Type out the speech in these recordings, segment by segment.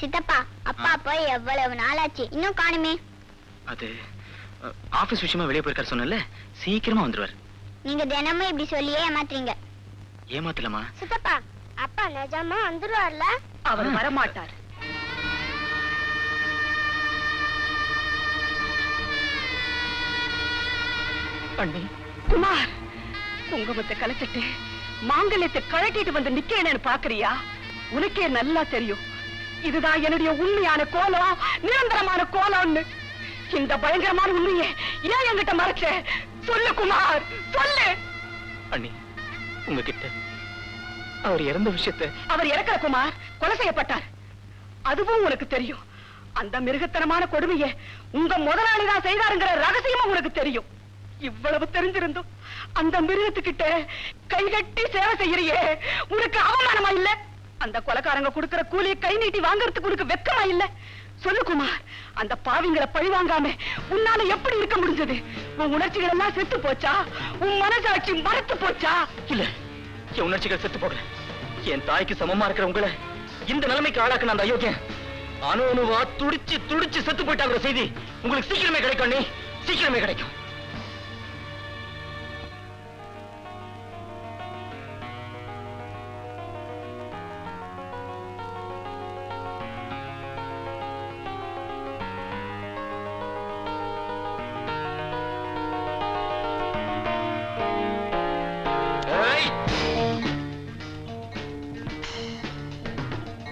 சித்தப்பா, அப்பா போய் எவ்வளவு நாளாச்சு, இன்னும் காணுமே? அது ஆபீஸ் விஷயமா வெளியே போயிருக்காரு சொன்னல, சீக்கிரமா வந்துருவாரு. நீங்க தினமும் இப்படி சொல்லியே ஏமாத்துறீங்க. ஏமாத்தலமா? சித்தப்பா, அப்பா நிஜமா வந்துருவார்ல? அவர் வரமாட்டார். பண்ணி குமார், குங்குமத்தை கலைச்சிட்டு மாங்கல்யத்தை கழட்டிட்டு வந்து நிக்கிறேன்னு பாக்குறியா? உனக்கே நல்லா தெரியும் இதுதான் என்னுடைய உண்மையான கோலம், நிரந்தரமான கோலம்னு. இந்த பயங்கரமான உண்மையை ஏன் என்கிட்ட மறைச்ச? சொல்லு குமார், சொல்லு. அண்ணி, உங்ககிட்ட அவர் இறந்த விஷயத்தை... அவர் இறக்கிற குமார் கொலை செய்யப்பட்டார், அதுவும் உனக்கு தெரியும். அந்த மிருகத்தனமான கொடுமையை உங்க முதலாளிதான் செய்தாருங்கிற ரகசியமும் உனக்கு தெரியும். இவ்வளவு தெரிஞ்சிருந்தும் அந்த மிருகத்துக்கிட்ட கைகட்டி சேவை செய்யறியே, உனக்கு அவமானமா இல்ல? அந்த கொலைக்காரங்க கொடுக்கிற கூலியை கை நீட்டி வாங்கறதுக்கு உனக்கு வெக்கமா இல்ல? சொல்லு குமார், அந்த பாவிங்களை பழி வாங்காம உன்னால எப்படி இருக்க முடிஞ்சது? உன் உணர்ச்சிகள் எல்லாம் செத்து போச்சா? உன் மனசாட்சி மறைத்து போச்சா? இல்ல, என் உணர்ச்சிகள் செத்து போகல. என் தாய்க்கு சமமா இருக்கிற உங்களை இந்த நிலைமைக்கு ஆளாக்குன அந்த அயோக்கியன் அணு அணுவா துடிச்சு துடிச்சு செத்து போயிட்டாங்கிற செய்தி உங்களுக்கு சீக்கிரமே கிடைக்கும் அண்ணி, சீக்கிரமே கிடைக்கும்.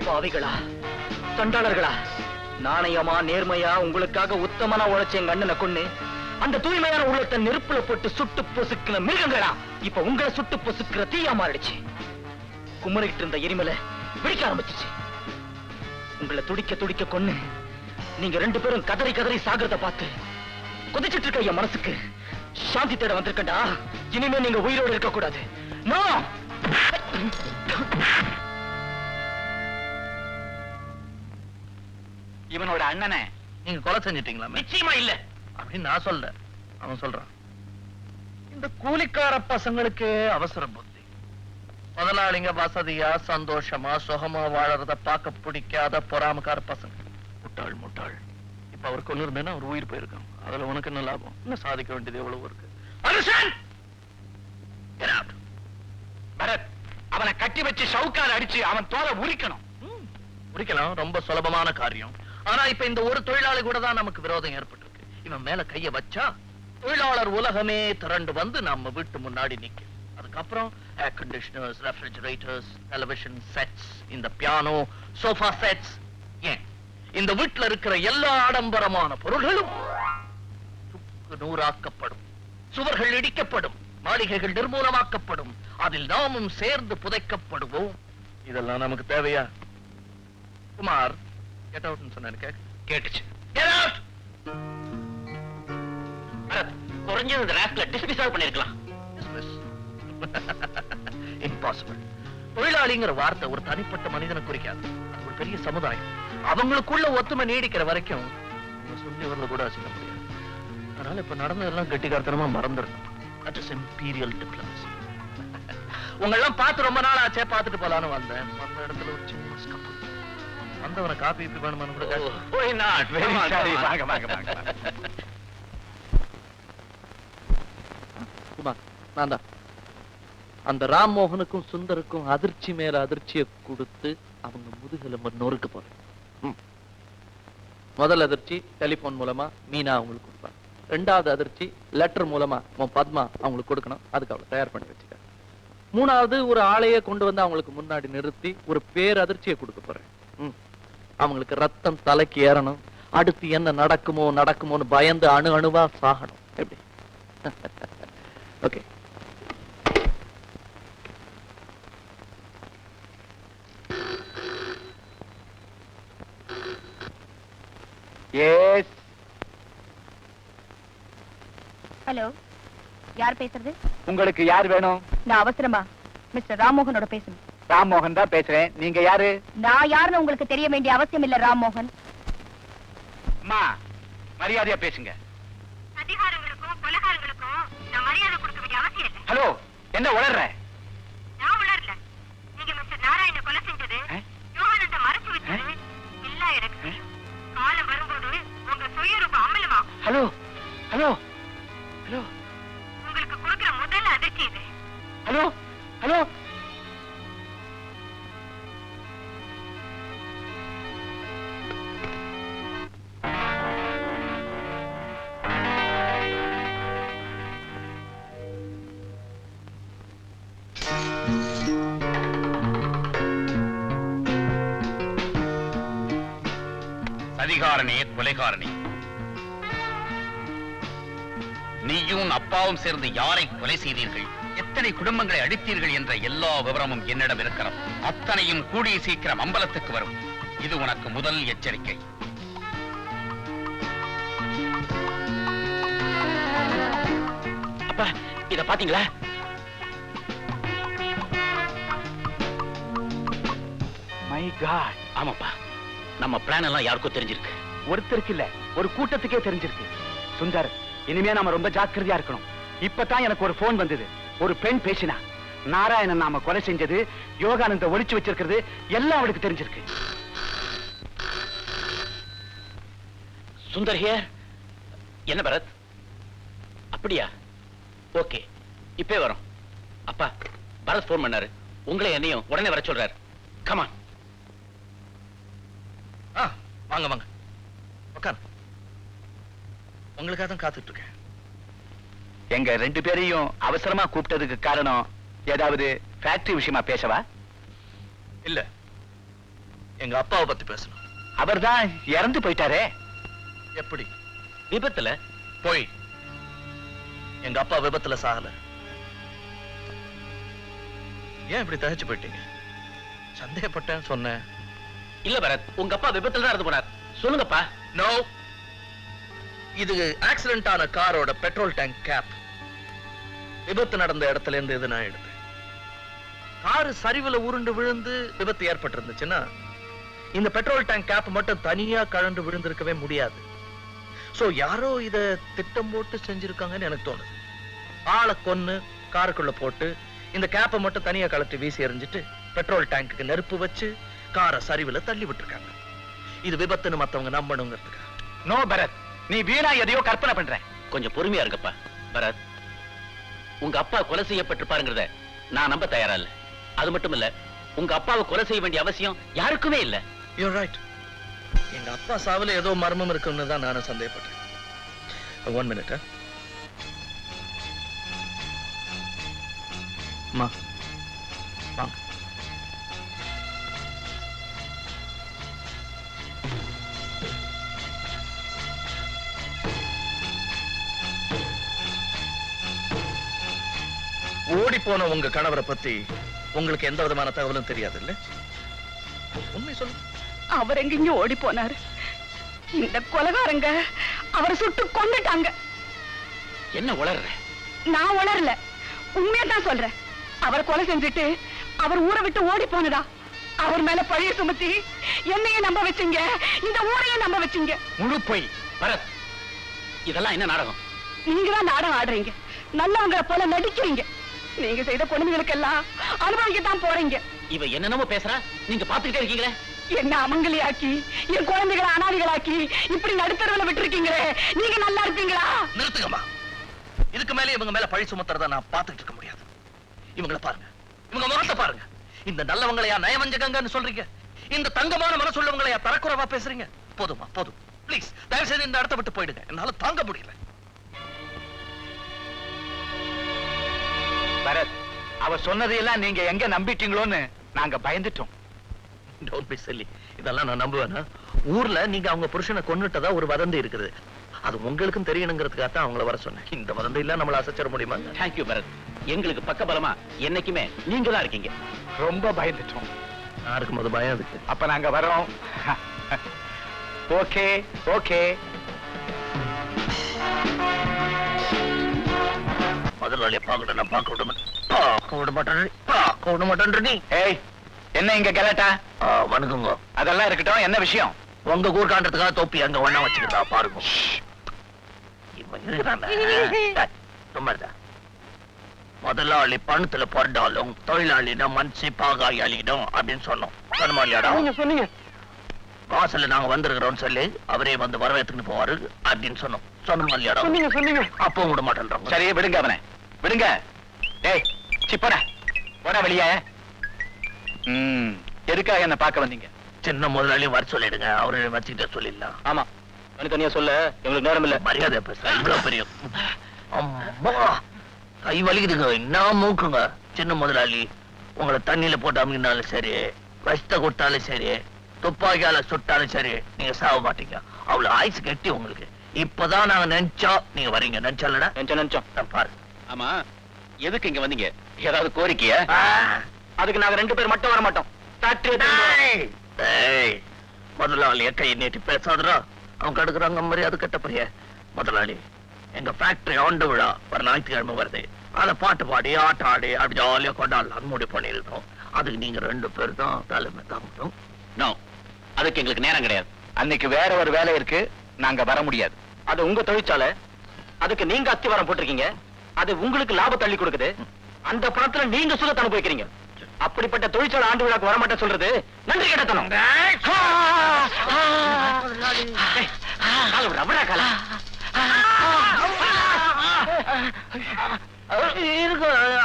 பாவிகளா, சண்டாளர்களா, நாணயமா நேர்மையா உங்களுக்காக உத்தமனா உழைச்ச எங்க அண்ணனை கொன்னு அந்த தூய்மையான உள்ளத்தை நெருப்புல போட்டு சுட்டு பொசுக்கிற மிருகங்களா இப்ப உங்களை சுட்டு பொசுக்கிற தீயா மாறிடுச்சு. குமரிட்டு இருந்த எரிமலை வெடிக்க ஆரம்பிச்சிச்சு. உங்களை துடிக்க துடிக்க கொன்னு நீங்க ரெண்டு பேரும் கதறி கதறி சாகிறத பார்த்து கொதிச்சிட்டு இருக்க என் மனசுக்கு சாந்தி தேட வந்திருக்கண்டா. இனிமே நீங்க உயிரோடு இருக்க கூடாது. இவனோட அண்ணனை நீங்க கொலை செஞ்சிட்டீங்களா? நிச்சயமா இல்ல அப்படின்னு நான் சொல்ல, அவன் சொல்றான். இந்த கூலிக்கார பசங்களுக்கு அவசர புத்தி. முதலாளிங்க வசதியா சந்தோஷமா சுகமா வாழறத பார்க்க பிடிக்காத பொறாமக்கார பசங்க. முட்டாள் முட்டாள். இப்ப அவர் கொண்டு இருந்தேன்னா அவர் உயிர் போயிருக்கான். அதுல உனக்கு என்ன லாபம்? இன்னும் சாதிக்க வேண்டியது எவ்வளவு இருக்கு. பரத், அவனை கட்டி வச்சு ஷவுக்கால அடிச்சு அவன் தோலை உரிக்கணும். உரிக்கலாம், ரொம்ப சுலபமான காரியம். ஆனா இப்ப இந்த ஒரு தொழிலாளி கூட தான் நமக்கு விரோதம் ஏற்பட்டிருக்கு. இவன் மேல கைய வச்சா தொழிலாளர் உலகமே திரண்டு வந்து நம்ம வீட்டு முன்னாடி நிக்கும். அதுக்கப்புறம் ஏர் கண்டிஷனர்ஸ், ரெஃப்ரிஜரேட்டர்ஸ், டெலிவிஷன் செட்ஸ், இந்த பியானோ, சோஃபா செட்ஸ், ஏன் இந்த வீட்டுல இருக்கிற எல்லா ஆடம்பரமான பொருள்களும் நூறாக்கப்படும். சுவர்கள் இடிக்கப்படும், மாளிகைகள் நிர்மூலமாக்கப்படும், அதில் நாமும் சேர்ந்து புதைக்கப்படுவோம். இதெல்லாம் நமக்கு தேவையா? குமார், get out ன்னு சொன்னேன். கேட்டுச்சு. Get out! பரத், குறைஞ்சது இந்த ராஸ்கலை டிஸ்மிஸ் பண்ணிருக்கலாம். Impossible. தொழிலாளிங்கிற வார்த்தை ஒரு தனிப்பட்ட மனிதனை குறிக்காது. அது ஒரு பெரிய சமுதாயம். அவங்களுக்குள்ள ஒத்துமை நீடிக்கிற வரைக்கும் சொல்லி வரல கூட செய்ய முடியாது. அதனால இப்ப நடந்ததெல்லாம் கெட்டிக்காரத்தனமா மறந்துடணும். That is imperial diplomacy. உங்களெல்லாம் பார்த்து ரொம்ப நாள் ஆச்சே, பார்த்துட்டு போலான்னு வந்தேன். வந்த இடத்துல ஒரு சின்ன ஸ்கப்பு. வந்தவனை காப்பி இப்படி வேணுமான்னு கூட நான் தான் அந்த ராம்மோகனுக்கும் சுந்தருக்கும் அதிர்ச்சி மேல அதிர்ச்சியை கொடுத்து அவங்க முதுகெலும்பு நொறுக்க போறேன். முதல் அதிர்ச்சி டெலிபோன் மூலமா மீனா அவங்களுக்கு கொடுப்பாங்க. ரெண்டாவது அதிர்ச்சி லெட்டர் மூலமா பத்மா அவங்களுக்கு கொடுக்கணும். அதுக்கு அவளை தயார் பண்ணி வச்சுக்க. மூணாவது ஒரு ஆளையே கொண்டு வந்து அவங்களுக்கு முன்னாடி நிறுத்தி ஒரு பேர் அதிர்ச்சியை கொடுக்க போறேன். அவங்களுக்கு ரத்தம் தலைக்கு ஏறணும். அடுத்து என்ன நடக்குமோ நடக்குமோன்னு பயந்து அணு அணுவா சாகணும். எப்படி? ஓகே. எஸ். ஹலோ, யார் பேசுறது? உங்களுக்கு யார் வேணும்? நான் அவசரமா மிஸ்டர் ராம்மோகனோட பேசணும். ராம்மோகன் தான் பேசுறேன். நீங்க யாரு? நான் யாருன்னு உங்களுக்கு தெரிய வேண்டிய அவசியம் இல்ல ராம்மோகன். அம்மா, மரியாதையா பேசுங்க. அதிகாரங்களுக்கும் கொலைகாரங்களுக்கும் நான் மரியாதை கொடுக்க வேண்டிய அவசியம் இல்ல. ஹலோ, என்ன உளர்ற? நான் உளரல. நீங்க மிஸ்டர் நாராயண கொலை செஞ்சது, யோகானந்த மறைச்சு வச்சது எல்லா ஹலோ ஹலோ ஹலோ உங்களுக்கு கொடுக்கிற முதல் அதிர்ச்சி இது. ஹலோ ஹலோ சதிகாரனே, கொலைகாரனே, நீயும் அப்பாவும் சேர்ந்து யாரை கொலை செய்தீர்கள், எத்தனை குடும்பங்களை அழித்தீர்கள் என்ற எல்லா விவரமும் என்னிடம் இருக்கிறது. அத்தனையும் கூடிய சீக்கிரம் அம்பலத்துக்கு வரும். இது உனக்கு முதல் எச்சரிக்கை. அப்பா இத பாத்தீங்களா? My God. ஆமாப்பா, நம்ம பிளான் எல்லாம் யாருக்கும் தெரிஞ்சிருக்கு. ஒருத்தருக்கு இல்ல, ஒரு கூட்டத்துக்கே தெரிஞ்சிருக்கு. சுந்தர், இனிமே நாம ரொம்ப ஜாக்கிரதையா இருக்கணும். இப்பதான் எனக்கு ஒரு போன் வந்தது. ஒரு பெண் பேசினா நாராயணன் நாம கொலை செஞ்சது, யோகானந்த ஒளிச்சு வச்சிருக்கிறது எல்லாம் அவளுக்கு தெரிஞ்சிருக்கு. சுந்தர் ஹியர். என்ன பரத்? அப்படியா? ஓகே, இப்பே வரோம். அப்பா, பரத் போன் பண்ணாரு, உங்களை என்னையும் உடனே வர சொல்றாரு. கமான். வாங்க வாங்க உட்கார். உங்களுக்காக தான் காத்துட்டு இருக்கேன். எங்க ரெண்டு பேரையும் அவசரமா கூப்பிட்டதுக்கு காரணம் ஏதாவது ஃபேக்டரி விஷயமா பேசவா? இல்ல, எங்க அப்பாவை பத்தி பேசணும். அவர்தான் இறந்து போயிட்டாரே. எப்படி? விபத்துல. போய், எங்க அப்பா விபத்துல சாகல. ஏன் இப்படி தகச்சு போயிட்டீங்க? சந்தேகப்பட்டேன்னு சொன்னேன். இல்ல பரத், உங்க அப்பா விபத்துல தான் இறந்து போனார். சொல்லுங்கப்பா. நோ, இது ஆக்சிடென்ட் ஆன காரோட பெட்ரோல் டேங்க் கேப். விபத்து நடந்த இடத்துல இருந்து இது நான் எடுத்தேன். காரு சரிவுல உருண்டு விழுந்து விபத்து ஏற்பட்டிருந்துச்சுன்னா இந்த பெட்ரோல் டேங்க் கேப் மட்டும் தனியா கழண்டு விழுந்திருக்கவே முடியாது. சோ யாரோ இத திட்டம் போட்டு செஞ்சிருக்காங்கன்னு எனக்கு தோணுது. ஆளை கொன்னு காருக்குள்ள போட்டு இந்த கேப்பை மட்டும் தனியா கலட்டி வீசி எறிஞ்சிட்டு பெட்ரோல் டேங்குக்கு நெருப்பு வச்சு காரை சரிவுல தள்ளி விட்டுருக்காங்க. இது விபத்துன்னு மத்தவங்க நம்பணுங்கிறதுக்கு. நோ பரத், நீ வீணா எதையோ கற்பனை பண்ற. கொஞ்சம் பொறுமையா இருக்கப்பா. பரத், உங்க அப்பா கொலை செய்யப்பட்டிருப்பாருங்கிறத நான் நம்ப தயாரா இல்ல. அது மட்டும் இல்ல, உங்க அப்பாவை கொலை செய்ய வேண்டிய அவசியம் யாருக்குமே இல்ல. You're right. எங்க அப்பா சாவுல ஏதோ மர்மம் இருக்குன்னு தான் நானும் சந்தேகப்பட்டேன். 1 minute. அம்மா, வாங்க. ஓடி போன உங்க கணவரை பத்தி உங்களுக்கு எந்த விதமான தகவலும் தெரியாது இல்ல? உண்மை சொல்லு. அவர் எங்கெங்க ஓடி போனாரு? இந்த கொலைகாரங்க அவரை சுட்டு கொன்னுட்டாங்க. என்ன உளர்ற? நான் உளரல, உண்மையா தான் சொல்றேன். அவர் கொலை செஞ்சுட்டு அவர் ஊரை விட்டு ஓடி போனதா? அவர் மேல பழிய சுமத்தி என்னையே நம்ப வச்சீங்க, இந்த ஊரையே நம்ப வச்சீங்க. முழு பொய். பரத், இதெல்லாம் என்ன நாடகம்? நீங்க தான் நாடகம் ஆடுறீங்க, நல்லவங்களை போல நடிக்கிறீங்க. நீங்க செய்த கொடுமைகளுக்கெல்லாம் அனுபவிக்கத்தான் போறீங்க. இவ என்னென்னமோ பேசுறா, நீங்க பாத்துக்கிட்டே இருக்கீங்களே. என்ன அமங்கலியாக்கி என் குழந்தைகளை அனாதிகளாக்கி இப்படி நடுத்தரவுல விட்டுருக்கீங்களே, நீங்க நல்லா இருப்பீங்களா? நிறுத்துங்கம்மா. இதுக்கு மேல இவங்க மேல பழி சுமத்துறத நான் பாத்துக்கிட்டு இருக்க முடியாது. இவங்கள பாருங்க, இவங்க முகத்தை பாருங்க. இந்த நல்லவங்களையா நயவஞ்சகங்கன்னு சொல்றீங்க? இந்த தங்கமான மனசுள்ளவங்களையா தரக்குறைவா பேசுறீங்க? போதுமா, போதும். பிளீஸ் தயவு செய்து இந்த இடத்தை விட்டு போயிடுங்க, என்னால தாங்க முடியல. பரத், அவ சொன்னதையெல்லாம் நீங்க எங்க நம்பிட்டீங்களோன்னு நாங்க பயந்துட்டோம். Don't be silly. இதெல்லாம் நான் நம்புவேனா? ஊர்ல நீங்க அவங்க புருஷனை கொன்னுட்டதா ஒரு வதந்தி இருக்குது. அது உங்களுக்கும் தெரியணுங்கிறதுக்காக தான் அவங்கள வர சொன்னேன். இந்த வதந்தி இல்ல நம்மள அசைச்சிட முடியுமா? தேங்க்யூ பரத். எங்களுக்கு பக்கபலமா என்னைக்குமே நீங்க தான் இருக்கீங்க. ரொம்ப பயந்துட்டோம். நான் இருக்கும்போது பயம் இருக்கு. அப்ப நாங்க வரோம். Okay okay. முதலாளியை பார்க்கணும், நான் பார்க்க விட மாட்டேன். நீ ஏய், என்ன இங்க கலாட்டா? வணக்கங்க. அதெல்லாம் இருக்கட்டும், என்ன விஷயம்? உங்க கூர்காண்டத்துக்காக தொப்பி அங்க ஒண்ணா வச்சுக்கிட்டா பாருங்க. முதலாளி பணத்துல பொறந்தாலும் தொழிலாளிடம் மனசு பாகாயாளிடம் அப்படின்னு சொன்னோம். சொன்னீங்க. வாசல்ல நாங்க வந்திருக்கிறோம் சொல்லி அவரே வந்து வரவேற்றுன்னு போவாரு அப்படின்னு சொன்னோம். சொன்னமா இல்லையாடா? சொன்னீங்க. அப்பவும் விட மாட்டேன்றாங்க. சரி விடுங்க அவனை, விடுங்க. டேய் சிப்படா, போடா வெளியே. எதுக்காக என்ன பார்க்க வந்தீங்க? சின்ன முதலாளி வர சொல்லிடுங்க, அவரை வச்சுக்கிட்ட சொல்லிடலாம். ஆமா, தனியா சொல்ல எங்களுக்கு நேரம் இல்ல. மரியாதை பேச இவ்வளவு பெரிய அம்மா கை வலிக்குதுங்க. என்ன மூக்குங்க சின்ன முதலாளி. உங்களை தண்ணியில போட்டு அமுக்கினாலும் சரி, விஷத்தை கொடுத்தாலும் சரி, துப்பாக்கியால சுட்டாலும் சரி, நீங்க சாக மாட்டீங்க. அவ்வளவு ஆயுசு கட்டி உங்களுக்கு. இப்பதான் நாங்க நினைச்சோம் நீங்க வரீங்க. நினைச்சோம்லடா? நினைச்சோம். பாரு. ஆமா, எதுக்கு இங்க வந்தீங்க? ஏதாவது கோரிக்கையா? அதுக்கு நாங்க 2 பேர் மட்டும் வர மாட்டோம். முதலாளி கை நீட்டி பேசாதரா. அவங்க கடுக்குறாங்க மரியாதை கட்ட பைய. முதலாளி, எங்க ஃபேக்டரி ஆண்டு விழா ஒரு ஞாயிற்றுக்கிழமை வருது. அதை பாட்டு பாடி ஆட்டம் ஆடி அப்படி ஜாலியா கொண்டாடலாம் முடிவு பண்ணிருக்கோம். அதுக்கு நீங்க 2 பேர் தான் தலைமை தாங்கணும். நோ, அதுக்கு எங்களுக்கு நேரம் கிடையாது. அன்னைக்கு வேற ஒரு வேலை இருக்கு, நாங்க வர முடியாது. அது உங்க தொழிற்சாலை, அதுக்கு நீங்க அத்திவாரம் போட்டிருக்கீங்க. அது உங்களுக்கு லாபம் தள்ளி கொடுக்குது. அந்த பணத்துல நீங்க சுகத்தை அனுபவிக்கிறீங்க. அப்படிப்பட்ட தொழிற்சாலை ஆண்டு விழாக்கு வரமாட்டேன் சொல்றது நன்றி கெட்டத்தனம்.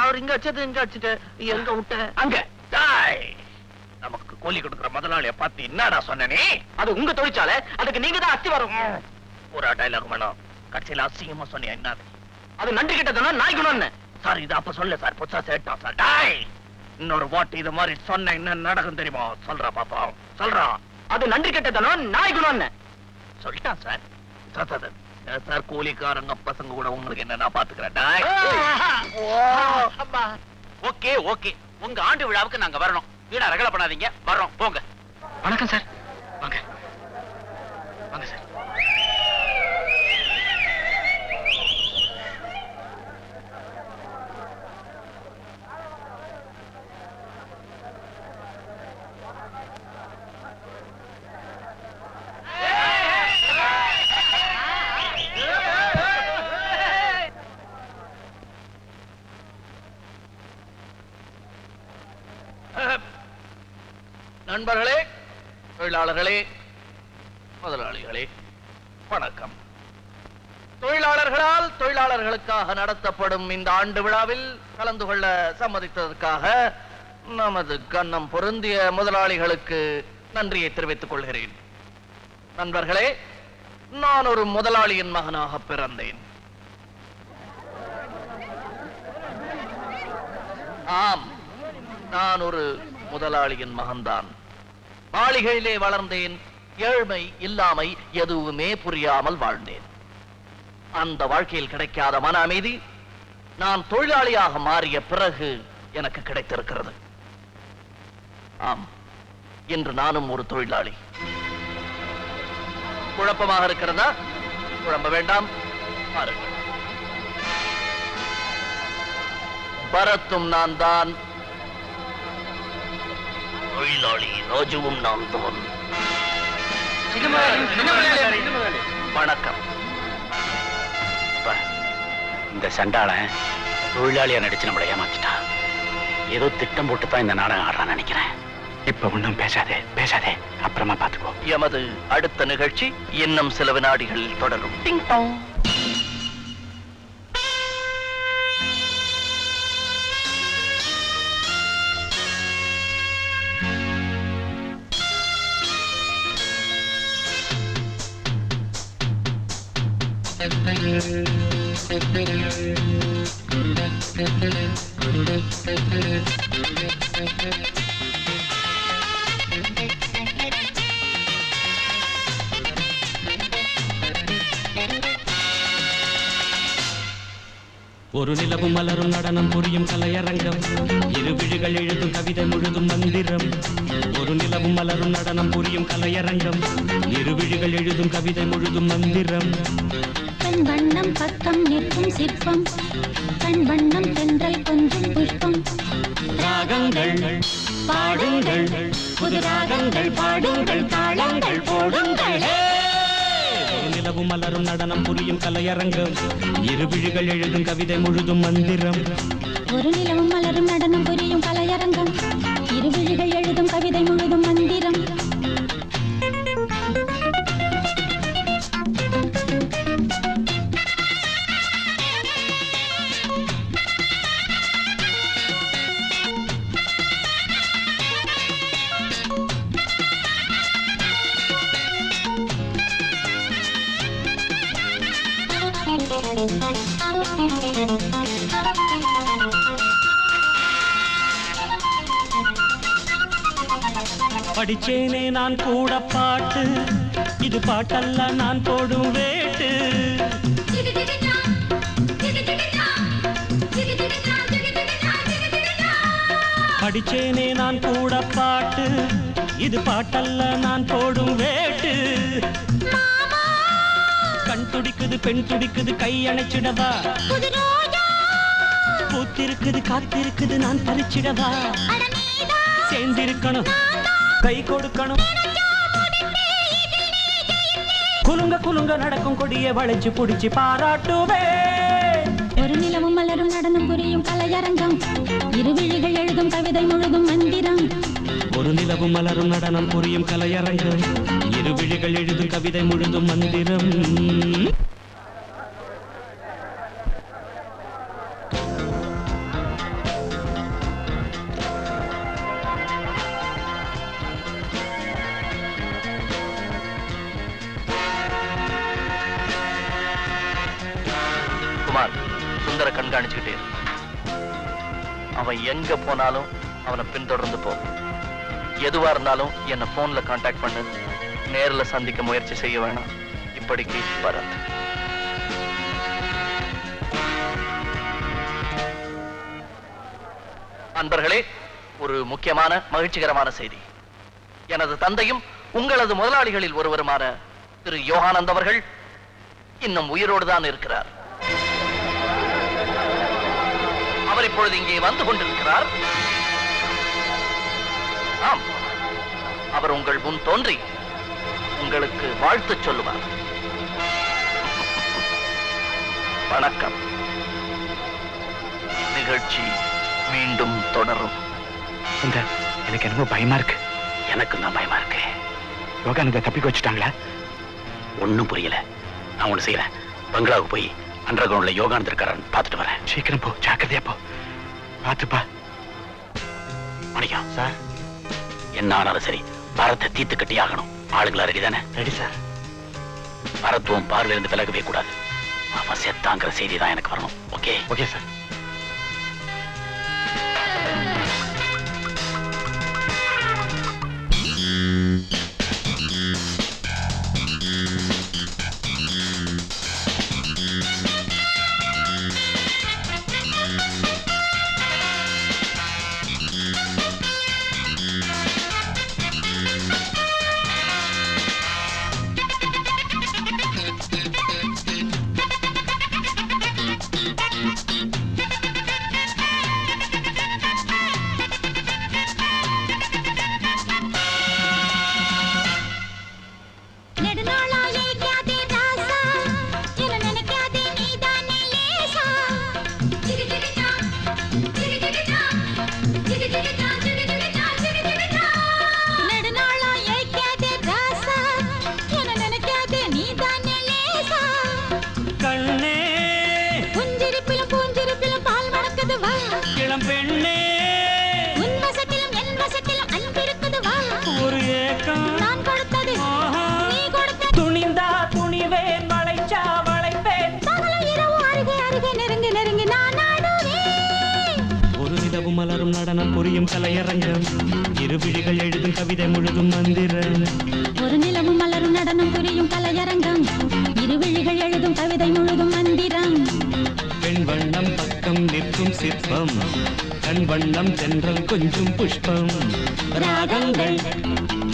அவர் இங்க வச்சது இங்க வச்சுட்டு எங்க விட்ட அங்க நமக்கு கூலி கொடுக்குற முதலாளிய பார்த்து என்னடா சொன்னே? அது உங்க தொழிற்சாலை, அதுக்கு நீங்க தான் அத்திவாரம். ஒரு டைலாக் வேணும். கட்சியில அசிங்கமா சொன்னியா என்ன? அது நன்றி கெட்டத்தனம், நாய் குணம். சார் இது அப்ப சொல்ல சார், புதுசா சேட்டான் சார். டாய், இன்னொரு வாட்டி இது மாதிரி சொன்ன என்ன நடக்கும் தெரியுமா? சொல்றா பாப்பா, சொல்றா. அது நன்றி கெட்டத்தனம், நாய் குணம். சொல்லிட்டான் சார். சார் கூலிக்காரங்க பசங்க கூட உங்களுக்கு என்ன நான் பாத்துக்கிறேன். ஓகே ஓகே, உங்க ஆண்டு விழாவுக்கு நாங்க வரணும். வீணா ரகலை பண்ணாதீங்க, வர்றோம், போங்க. வணக்கம் சார். வாங்க வாங்க சார். நண்பர்களே, தொழிலாளர்களே, முதலாளிகளே, வணக்கம். தொழிலாளர்களால் தொழிலாளர்களுக்காக நடத்தப்படும் இந்த ஆண்டு விழாவில் கலந்து கொள்ள சம்மதித்ததற்காக நமது கண்ணம் பொருந்திய முதலாளிகளுக்கு நன்றியை தெரிவித்துக் கொள்கிறேன். நண்பர்களே, நான் ஒரு முதலாளியின் மகனாக பிறந்தேன். ஆம், நான் ஒரு முதலாளியின் மகன்தான். மாளிகையிலே வளர்ந்தேன். ஏழ்மை இல்லாமை எதுவுமே புரியாமல் வாழ்ந்தேன். அந்த வாழ்க்கையில் கிடைக்காத மன அமைதி நான் தொழிலாளியாக மாறிய பிறகு எனக்கு கிடைத்திருக்கிறது. ஆம், இன்று நானும் ஒரு தொழிலாளி. குழப்பமாக இருக்கிறதா? குழம்ப வேண்டாம், பாருங்கள். பரத்தும் நான் தான், தொழிலாளி ராஜுவும் நான் தான். வணக்கம். இந்த சண்டாளன் தொழிலாளியா நடிச்சு நம்மளை ஏமாத்திட்டான். ஏதோ திட்டம் போட்டு தான் இந்த நாடகம் ஆடுறான்னு நினைக்கிறேன். இப்ப ஒண்ணும் பேசாதே, அப்புறமா பாத்துக்கோ. எமது அடுத்த நிகழ்ச்சி இன்னும் சில வினாடிகளில் தொடரும். டிங் டாங். ஒரு நிலவும் மலரும் நடனம் புரியும் கலையரங்கம், இரு விழிகள் எழுதும் கவிதை முழுதும் மந்திரம். ஒரு நிலவும் மலரும் நடனம் புரியும் கலையரங்கம், இரு விழிகள் எழுதும் கவிதை முழுதும் மந்திரம். கண் வண்ணம் பக்கம் நிற்கும் சிற்பம், கண் வண்ணம் தென்றல் கொஞ்சம் புஷ்பம். ராகங்கள் பாடுங்கள், புது ராகங்கள் பாடுங்கள், தாளங்கள் போடுங்கள். ஒரு நிலவும் மலரும் நடனம் புரியும் கலையரங்கம், இரு விழிகள் எழுதும் கவிதை முழுதும் மந்திரம். ஒரு நிலவும் மலரும் நடனம் புரியும் கலையரங்கம், இரு விழிகள் எழுதும் கவிதை முழுதும் மந்திரம். படிச்சேனே நான் கூட பாட்டு, இது பாட்டல்ல நான் போடும் வேட்டு. படிச்சேனே நான் கூட பாட்டு, இது பாட்டல்ல நான் போடும் வேட்டு. கண் துடிக்குது பெண் துடிக்குது கை அணைச்சிடவா, பூத்திருக்குது காத்திருக்குது நான் பறிச்சிடவா. சேர்ந்திருக்கணும் கை கொடுக்கணும், குலுங்க குலுங்க நடக்கும் கொடிய வளைச்சு புடிச்சு பாராட்டுவே. ஒரு நிலவும் மலரும் நடனம் புரியும் கலையரங்கம், இரு விழிகள் எழுதும் கவிதை முழுதும் மந்திரம். ஒரு நிலவும் மலரும் நடனம் புரியும் கலையரங்கம், இரு விழிகள் எழுதும் கவிதை முழுதும் மந்திரம். குமார், சுந்தர கண்காணிச்சுக்கிட்டே இரு. அவன் எங்க போனாலும் அவனை பின்தொடர்ந்து போ. எதுவா இருந்தாலும் என்ன போன்ல கான்டாக்ட் பண்ணு. நேர்ல சந்திக்க முயற்சி செய்ய வேணாம். இப்படிக்கு பரத். அன்பர்களே, ஒரு முக்கியமான மகிழ்ச்சிகரமான செய்தி. எனது தந்தையும் உங்களது முதலாளிகளில் ஒருவருமான திரு யோகானந்த் அவர்கள் இன்னும் உயிரோடு தான் இருக்கிறார். அவர் இப்பொழுது இங்கே வந்து கொண்டிருக்கிறார். ஆம், அவர் உங்கள் முன் தோன்றி உங்களுக்கு வாழ்த்து சொல்லுவார். வணக்கம். நிகழ்ச்சி மீண்டும் தொடரும். எனக்கு என்னமோ பயமா இருக்கு. எனக்கு தான் பயமா இருக்கு. யோகானந்த தப்பிக்க வச்சுட்டாங்களா? ஒன்னும் புரியல. நான் ஒண்ணு செய்யறேன், பங்களாவுக்கு போய் அண்டர் கிரவுண்ட்ல யோகானந்த இருக்காரன்னு பார்த்துட்டு வரேன். சீக்கிரம் போ, ஜாக்கிரதையா போ. பார்த்துப்பா. மணிக்கம் சார், என்ன ஆனாலும் சரி பாரத்தை தீர்த்து கட்டி ஆகணும். ஆளுங்களா ரெடி தானே? Ready sir. பாரத்துவம் பார்வையில இருந்து விலகவே கூடாது. அவன் செத்தாங்கிற செய்தி தான் எனக்கு வரணும். ஓகே? Okay sir. மலரும் நடனம் புரியும் கலையரங்கம், இரு விழிகள் எழுதும் கவிதை முழுதும் மந்திரம். ஒரு நிலவும் மலரும் நடனம் புரியும் கலையரங்கம், இரு விழிகள் எழுதும் கவிதை முழுதும் மந்திரம். பெண் வண்ணம் பக்கம் நிற்கும் சிற்பம், கண் வண்ணம் தென்றல் கொஞ்சம் புஷ்பம். ராகங்கள்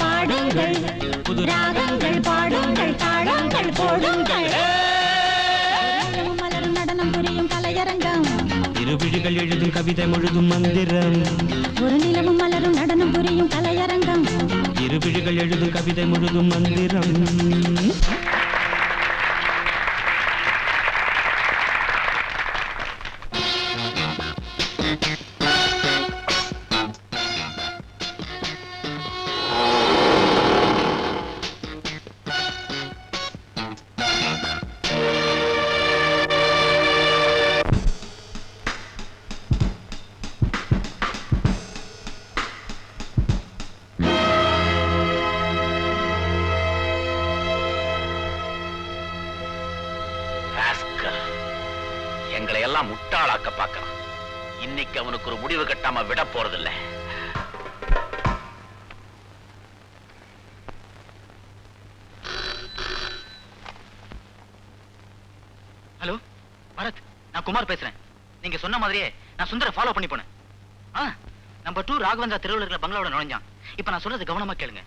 பாடுங்கள், புது ராகங்கள் பாடுங்கள், தாளங்கள் போடுங்கள். மலரும் நடனம் புரியும் கலையரங்கம், இரு விழிகள் எழுதும் கவிதை முழுதும் மந்திரம். ஒரு நிலவும் மலரும் நடனம் புரியும் கலையரங்கம், இரு விழிகள் எழுதும் கவிதை முழுதும் மந்திரம். எங்களை எல்லாம் முட்டாளாக்க பார்க்கறான். இன்னைக்கு அவனுக்கு ஒரு முடிவு கட்டாம விட போறதில்ல. ஹலோ பரத், நான் குமார் பேசுறேன். நீங்க சொன்ன மாதிரியே நான் சுந்தர ஃபாலோ பண்ணி போனேன். நம்பர் 2 ராகவேந்திரா தெருவில் இருக்கிற பங்களாவோட நுழைஞ்சான். இப்ப நான் சொல்றது கவனமா கேளுங்க.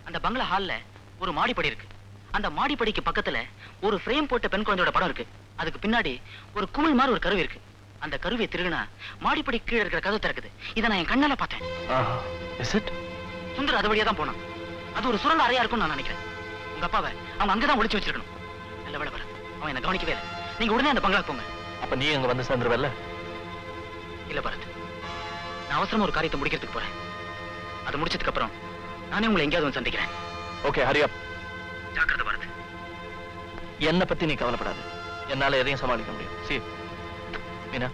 அந்த பங்களா ஹால்ல ஒரு மாடிப்படி இருக்கு. அந்த மாடிப்படிக்கு பக்கத்துல ஒரு ஃப்ரேம் போட்ட பெண் குழந்தையோட படம் இருக்கு. அதுக்கு பின்னாடி ஒரு குமிழ் மாதிரி ஒரு கருவி இருக்கு. அந்த கருவியை திருகுனா மாடிப்படி கீழே இருக்கிற கதவு திறக்குது. இதை நான் என் கண்ணால பார்த்தேன். சுந்தர் அது வழியா தான் போனான். அது ஒரு சுரங்க அறையா இருக்கும்னு நான் நினைக்கிறேன். உங்க அப்பாவை அவங்க அங்கதான் ஒளிச்சு வச்சிருக்கணும். நல்ல வேலை பரத், அவன் என்ன கவனிக்கவே இல்லை. நீங்க உடனே அந்த பங்களா போங்க. அப்ப நீ அங்க வந்து சேர்ந்துருவல்ல? இல்ல பரத், நான் அவசரமா ஒரு காரியத்தை முடிக்கிறதுக்கு போறேன். அதை முடிச்சதுக்கு அப்புறம் நானே உங்களை எங்கேயாவது வந்து சந்திக்கிறேன். ஓகே, ஹரியா. ஜாக்கிரதை பரத். என்ன பத்தி நீ கவலைப்படாது. என்னால எதையும் சமாளிக்க முடியும். சரி மீனா,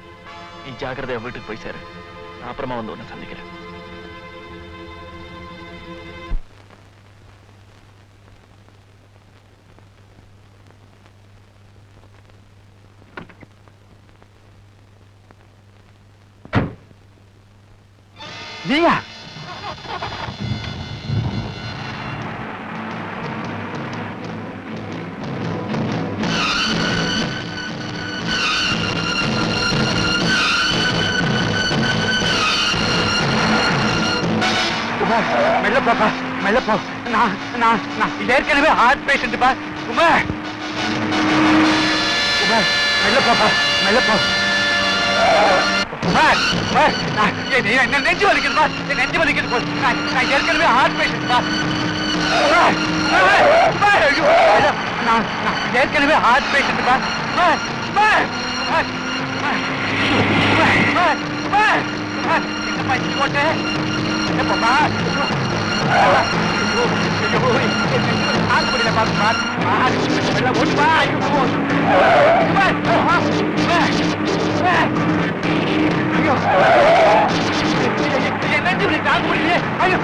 நீ ஜாக்கிரதையா வீட்டுக்கு போய் சேரு. நான் அப்புறமா வந்து உன்னை சந்திக்கிறேன். நீயா? மெல்ல போப்பா, மெல்ல போ. நான் ஏற்கனவே ஹார்ட் பேஷண்ட் பா. குமார், குமார் மெல்ல போப்பா, மெல்ல போ. குமார், குமார், என்ன நெஞ்சு வலிக்குதுப்பா, நெஞ்சு வலிக்குது போ. நான் ஏற்கனவே ஹார்ட் பேஷண்ட் பா. குமார், குமார், ஐயோ, நான் ஏற்கனவே ஹார்ட் பேஷண்ட் பா. குமார், குமார், குமார், குமார், குமார், குமார், குமார், என்னப்பா இப்படி போட்டு? என்னப்பா ஆக முடியல பாப்பா. ஓட்டுப்பா. நெஞ்சு தாங்க முடியல. ஐயோ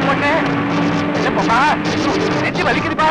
போட்டு என்னப்பா நெஞ்சு வலிக்குதுப்பா.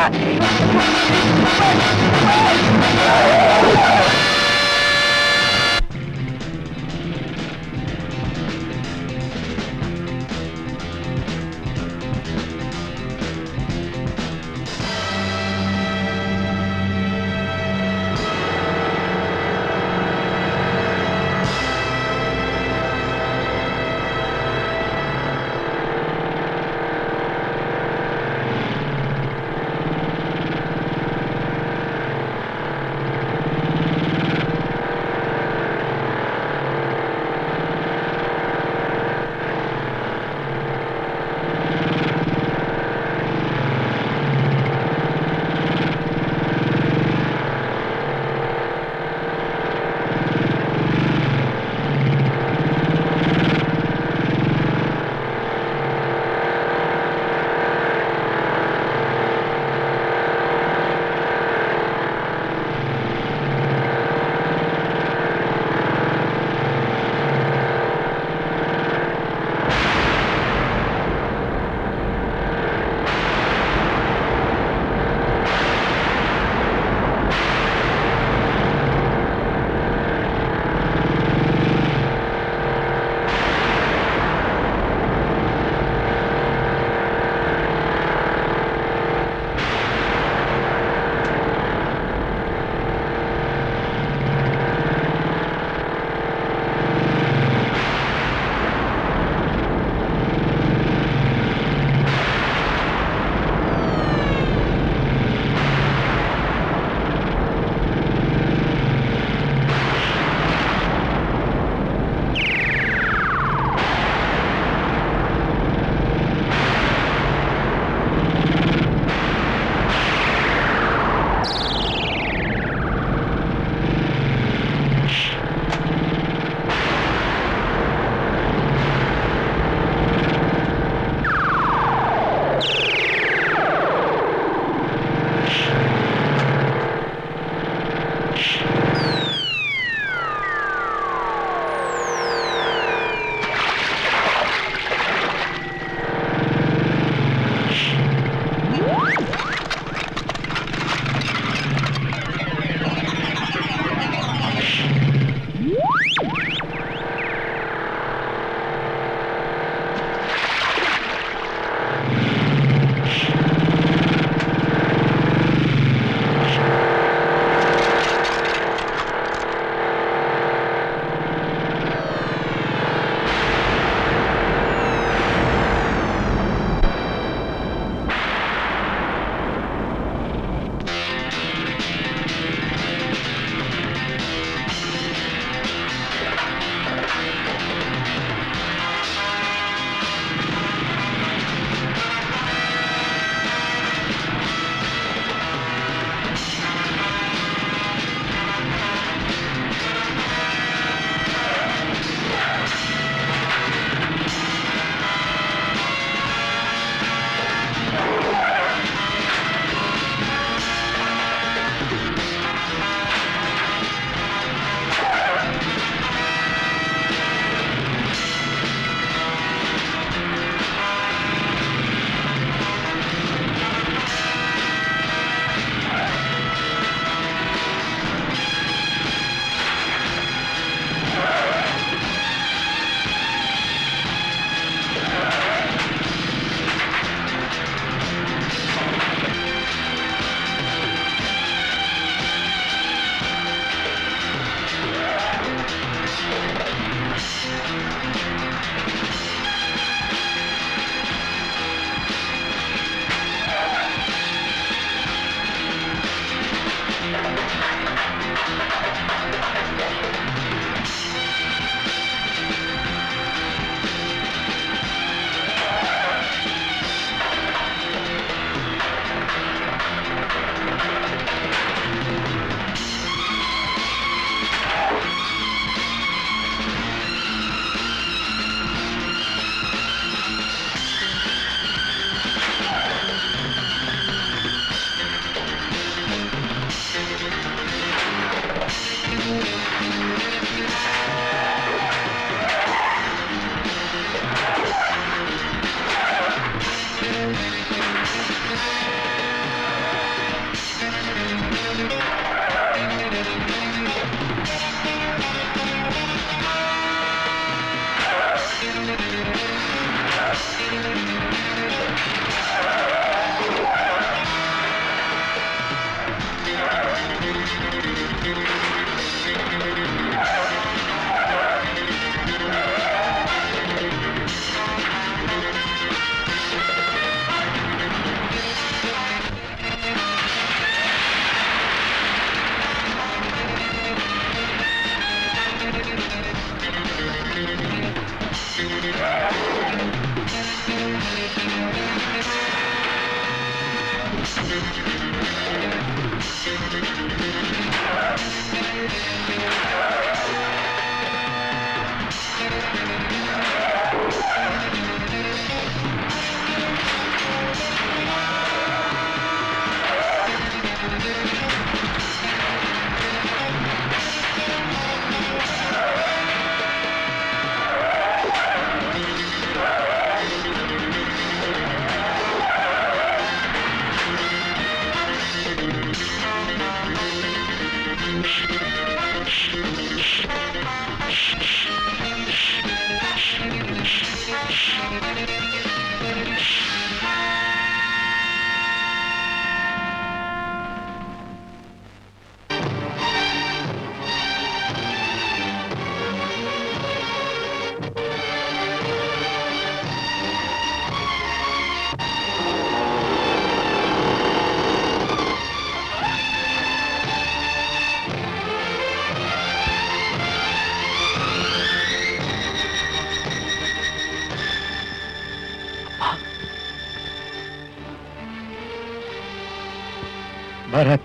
பரத்,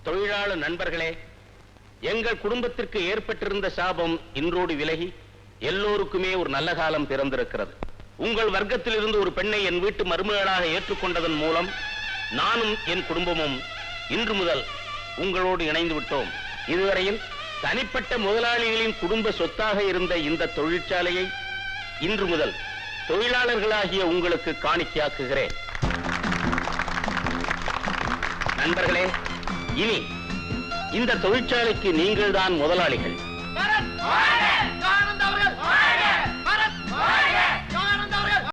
தொழிலாளர் நண்பர்களே, எங்கள் குடும்பத்திற்கு ஏற்பட்டிருந்த சாபம் இன்றோடு விலகி எல்லோருக்குமே ஒரு நல்ல காலம் பிறந்திருக்கிறது. உங்கள் வர்க்கத்தில் இருந்து ஒரு பெண்ணை என் வீட்டு மருமகளாக ஏற்றுக்கொண்டதன் மூலம் நானும் என் குடும்பமும் இன்று முதல் உங்களோடு இணைந்து விட்டோம். இதுவரையில் தனிப்பட்ட முதலாளிகளின் குடும்ப சொத்தாக இருந்த இந்த தொழிற்சாலையை இன்று முதல் தொழிலாளர்களாகிய உங்களுக்கு காணிக்கையாக்குகிறேன். நண்பர்களே, இனி இந்த தொழிற்சாலைக்கு நீங்கள்தான் முதலாளிகள்.